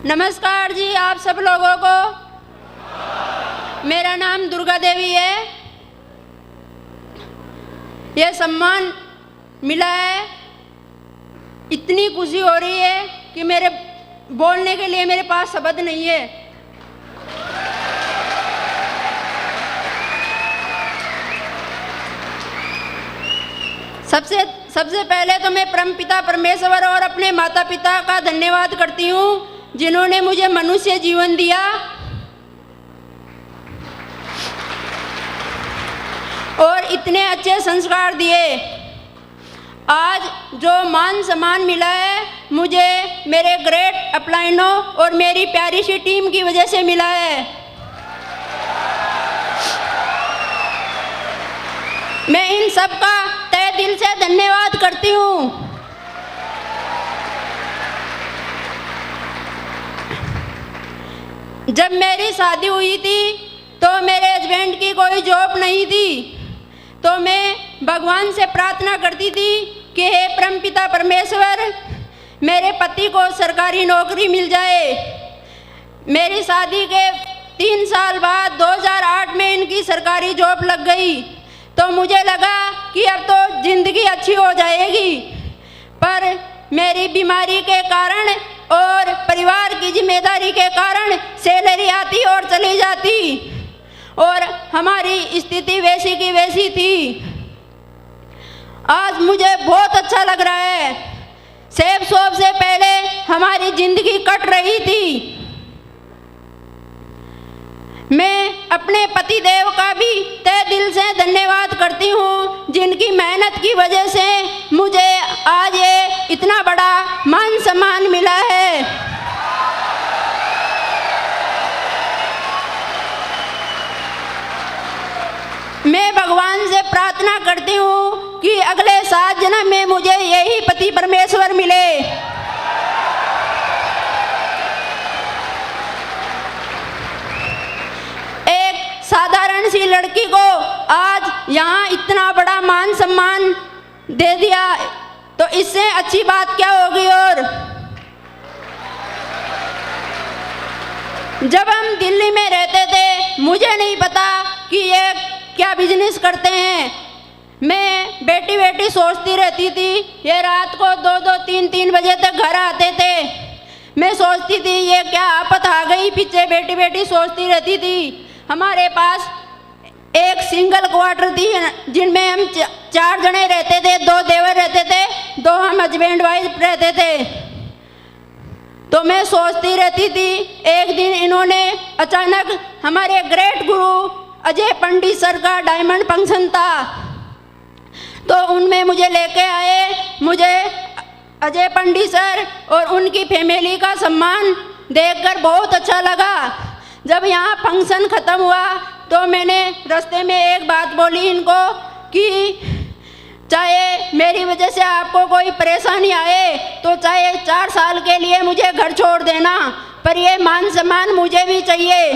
नमस्कार जी आप सब लोगों को। मेरा नाम दुर्गा देवी है। यह सम्मान मिला है, इतनी खुशी हो रही है कि मेरे बोलने के लिए मेरे पास शब्द नहीं है। सबसे पहले तो मैं परमपिता परमेश्वर और अपने माता पिता का धन्यवाद करती हूँ जिन्होंने मुझे मनुष्य जीवन दिया और इतने अच्छे संस्कार दिए। आज जो मान सम्मान मिला है मुझे मेरे ग्रेट अपलाइनों और मेरी प्यारी सी टीम की वजह से मिला है। मैं इन सब का तहे दिल से धन्यवाद करती हूँ। जब मेरी शादी हुई थी तो मेरे हस्बैंड की कोई जॉब नहीं थी, तो मैं भगवान से प्रार्थना करती थी कि हे परमपिता परमेश्वर मेरे पति को सरकारी नौकरी मिल जाए। मेरी शादी के 3 साल बाद 2008 में इनकी सरकारी जॉब लग गई, तो मुझे लगा कि अब तो ज़िंदगी अच्छी हो जाएगी, पर मेरी बीमारी के कारण और परिवार की जिम्मेदारी के कारण सैलरी आती और चली जाती और हमारी स्थिति वैसी की वैसी थी। आज मुझे बहुत अच्छा लग रहा है। सेब शॉप से पहले हमारी ज़िंदगी कट रही थी। मैं अपने पति देव का भी तहे दिल से धन्यवाद करती हूँ जिनकी मेहनत की वजह से मुझे आज ये इतना बड़ा मान सम्मान मिला है। मैं भगवान से प्रार्थना करती हूँ कि अगले 7 जन्म में मुझे यही पति परमेश्वर मिले। साधारण सी लड़की को आज यहाँ इतना बड़ा मान सम्मान दे दिया, तो इससे अच्छी बात क्या होगी। और जब हम दिल्ली में रहते थे मुझे नहीं पता कि ये क्या बिजनेस करते हैं। मैं बैठी बैठी सोचती रहती थी। ये रात को 2-2, 3-3 बजे तक घर आते थे। मैं सोचती थी ये क्या आफत आ गई, पीछे बैठी बैठी सोचती रहती थी। हमारे पास एक सिंगल क्वार्टर थी जिनमें हम 4 जने रहते थे, 2 देवर रहते थे, 2 हम हस्बैंड वाइफ रहते थे। तो मैं सोचती रहती थी। एक दिन इन्होंने अचानक हमारे ग्रेट गुरु अजय पंडित सर का डायमंड फंक्शन था, तो उनमें मुझे लेके आए। मुझे अजय पंडित सर और उनकी फैमिली का सम्मान देखकर बहुत अच्छा लगा। जब यहाँ फंक्शन ख़त्म हुआ तो मैंने रास्ते में एक बात बोली इनको कि चाहे मेरी वजह से आपको कोई परेशानी आए तो चाहे 4 साल के लिए मुझे घर छोड़ देना, पर ये मान सम्मान मुझे भी चाहिए।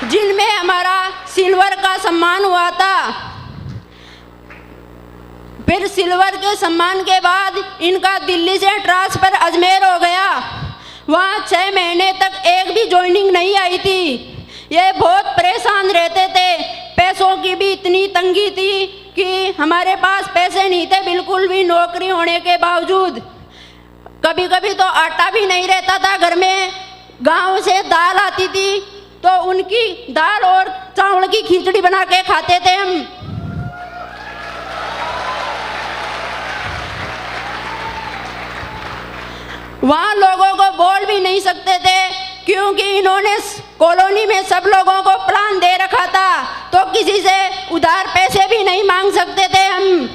जिनमें हमारा सिल्वर का सम्मान हुआ था। फिर सिल्वर के सम्मान के बाद इनका दिल्ली से ट्रांसफ़र अजमेर हो गया। वहाँ 6 महीने तक एक भी ज्वाइनिंग नहीं आई थी। ये बहुत परेशान रहते थे। पैसों की भी इतनी तंगी थी कि हमारे पास पैसे नहीं थे बिल्कुल भी, नौकरी होने के बावजूद। कभी कभी तो आटा भी नहीं रहता था घर में। गांव से दाल आती थी तो उनकी दाल और चावल की खिचड़ी बना के खाते थे हम। वहाँ लोगों को बोल भी नहीं सकते थे क्योंकि इन्होंने कॉलोनी में सब लोगों को प्लान दे रखा था, तो किसी से उधार पैसे भी नहीं मांग सकते थे हम।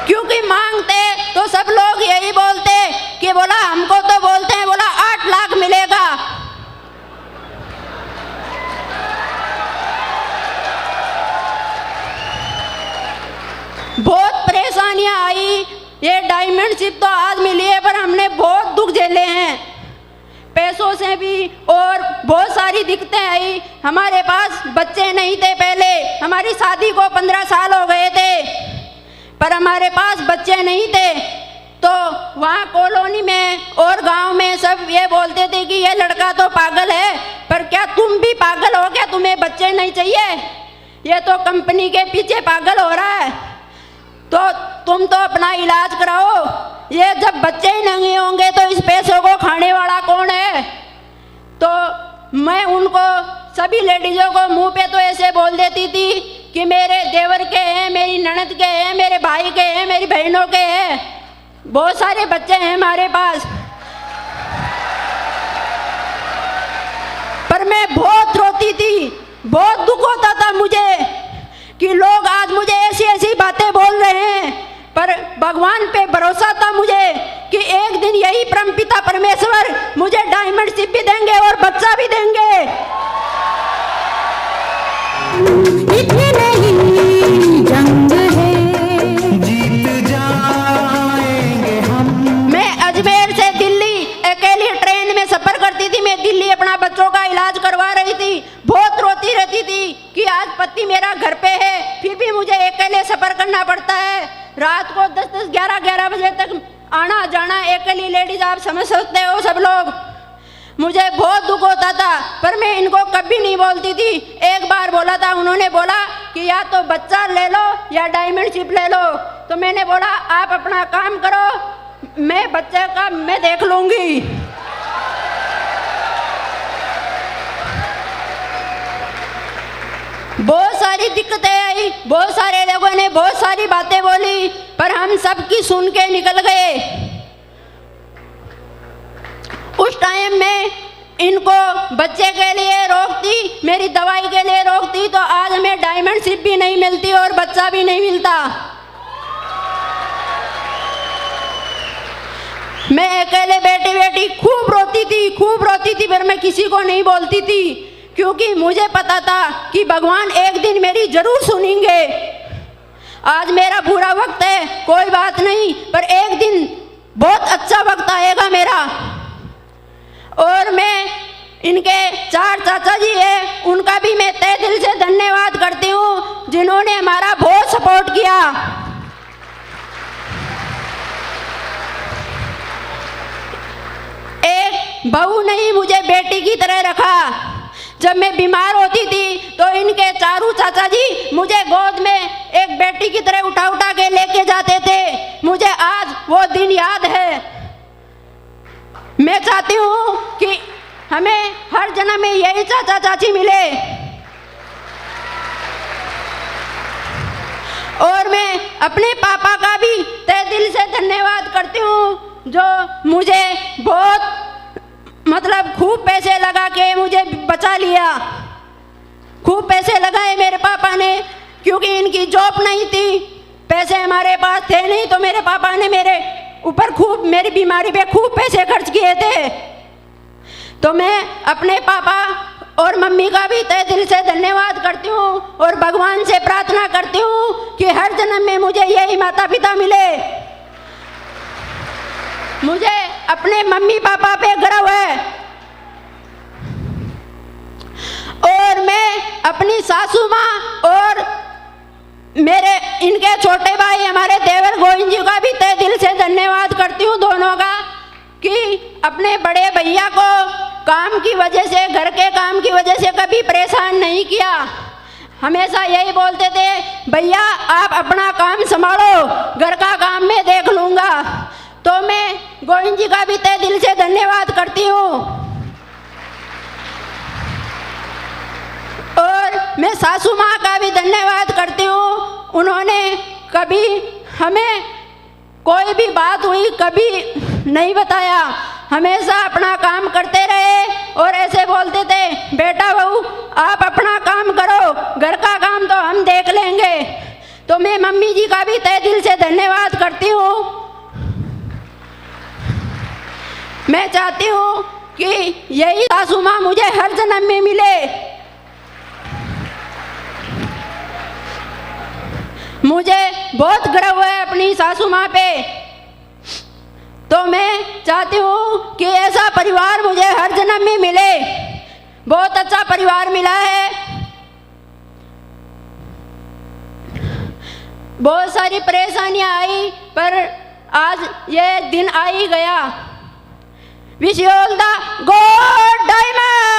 क्योंकि मांगते तो सब लोग यही बोलते कि बोला हमको तो बोलते हैं बोला 8 लाख मिलेगा। बहुत परेशानियां आई। ये डायमंड शिप तो आज मिली है पर हमने बहुत दुख झेले हैं। पैसों समस्याएं भी और बहुत सारी दिक्कतें आई। हमारे पास बच्चे नहीं थे, पहले हमारी शादी को 15 साल हो गए थे, पर हमारे पास बच्चे नहीं थे। तो वहाँ कॉलोनी में और गांव में सब ये बोलते थे कि ये लड़का तो पागल है, पर क्या तुम भी पागल हो क्या, तुम्हें बच्चे नहीं चाहिए, ये तो कंपनी के पीछे पागल हो रहा है, तो तुम तो अपना इलाज कराओ। ये जब बच्चे ही नहीं होंगे तो इस पैसों को खाने वाला कौन है। तो मैं उनको सभी लेडीज़ों को मुंह पे तो ऐसे बोल देती थी कि मेरे देवर के हैं, मेरी ननद के हैं, मेरे भाई के हैं, मेरी बहनों के हैं, बहुत सारे बच्चे हैं हमारे पास। पर मैं बहुत रोती थी, बहुत दुख होता था मुझे कि लोग आज मुझे ऐसी ऐसी बातें बोल रहे हैं, पर भगवान पे भरोसा था मुझे कि एक दिन यही परमपिता परमेश्वर मुझे डायमंड शिप भी देंगे और बच्चा भी देंगे। इतनी नहीं जंग है, जीत जाएंगे हम। मैं अजमेर से दिल्ली अकेली ट्रेन में सफर करती थी। मैं दिल्ली अपना बच्चों का इलाज करवा रही थी, बहुत रोती रहती थी कि आज पति मेरा घर पे है, फिर भी मुझे अकेले सफर करना पड़ता है। रात को 10-10, 11-11 बजे तक आना जाना, अकेली लेडीज, आप समझ सकते हो सब लोग। मुझे बहुत दुख होता था, पर मैं इनको कभी नहीं बोलती थी। एक बार बोला था, उन्होंने बोला कि या तो बच्चा ले लो या डायमंड शिप ले लो। तो मैंने बोला आप अपना काम करो, मैं बच्चे का मैं देख लूँगी। बहुत सारी दिक्कतें आई, बहुत सारे लोगों ने बहुत सारी बातें बोली, पर हम सबकी सुन के निकल गए। उस टाइम में इनको बच्चे के लिए रोकती, मेरी दवाई के लिए रोकती, तो आज हमें डायमंड शिप भी नहीं मिलती और बच्चा भी नहीं मिलता। मैं अकेले बैठी बैठी खूब रोती थी, पर मैं किसी को नहीं बोलती थी, क्योंकि मुझे पता था कि भगवान एक दिन मेरी जरूर सुनेंगे। आज मेरा बुरा वक्त है, कोई बात नहीं, पर एक दिन बहुत अच्छा वक्त आएगा मेरा। और मैं इनके 4 चाचा जी हैं, उनका भी मैं तहे दिल से धन्यवाद करती हूँ, जिन्होंने हमारा बहुत सपोर्ट किया। एक बहू नहीं, मुझे बेटी की तरह रखा। जब मैं बीमार होती थी तो इनके 4 चाचा जी मुझे गोद में एक बेटी की तरह उठा उठा के लेके जाते थे। मुझे आज वो दिन याद है। मैं चाहती हूँ कि हमें हर जन्म में यही चाचा चाची मिले। और मैं अपने पापा का भी तहे दिल से धन्यवाद करती हूँ, जो मुझे बहुत खूब पैसे लगा के मुझे बचा लिया। खूब पैसे लगाए मेरे पापा ने, क्योंकि इनकी जॉब नहीं थी, पैसे हमारे पास थे नहीं, तो मेरे पापा ने मेरे ऊपर खूब, मेरी बीमारी पे खूब पैसे खर्च किए थे। तो मैं अपने पापा और मम्मी का भी तहे दिल से धन्यवाद करती हूँ और भगवान से प्रार्थना करती हूँ कि हर जन्म में मुझे यही माता पिता मिले। मुझे अपने मम्मी पापा पे गर्व है। और मैं अपनी सासू माँ और मेरे इनके छोटे भाई हमारे देवर गोविंद जी का भी तहे दिल से धन्यवाद करती हूँ, दोनों का, कि अपने बड़े भैया को काम की वजह से, घर के काम की वजह से कभी परेशान नहीं किया। हमेशा यही बोलते थे, भैया आप अपना काम संभालो, घर का काम मैं देख लूँगा। तो मैं गोविंद जी का भी तहे दिल से धन्यवाद करती हूँ। और मैं सासू माँ का भी धन्यवाद करती हूँ। उन्होंने कभी हमें कोई भी बात हुई कभी नहीं बताया, हमेशा अपना काम करते रहे और ऐसे बोलते थे, बेटा बहू आप अपना काम करो, घर का काम तो हम देख लेंगे। तो मैं मम्मी जी का भी तहे दिल से धन्यवाद करती हूँ। मैं चाहती हूँ कि यही सासू माँ मुझे हर जन्म में मिले। मुझे बहुत गर्व है अपनी सासू माँ पे। तो मैं चाहती हूँ कि ऐसा परिवार मुझे हर जन्म में मिले। बहुत अच्छा परिवार मिला है। बहुत सारी परेशानियां आई पर आज ये दिन आ ही गया। Wish you all the God diamond.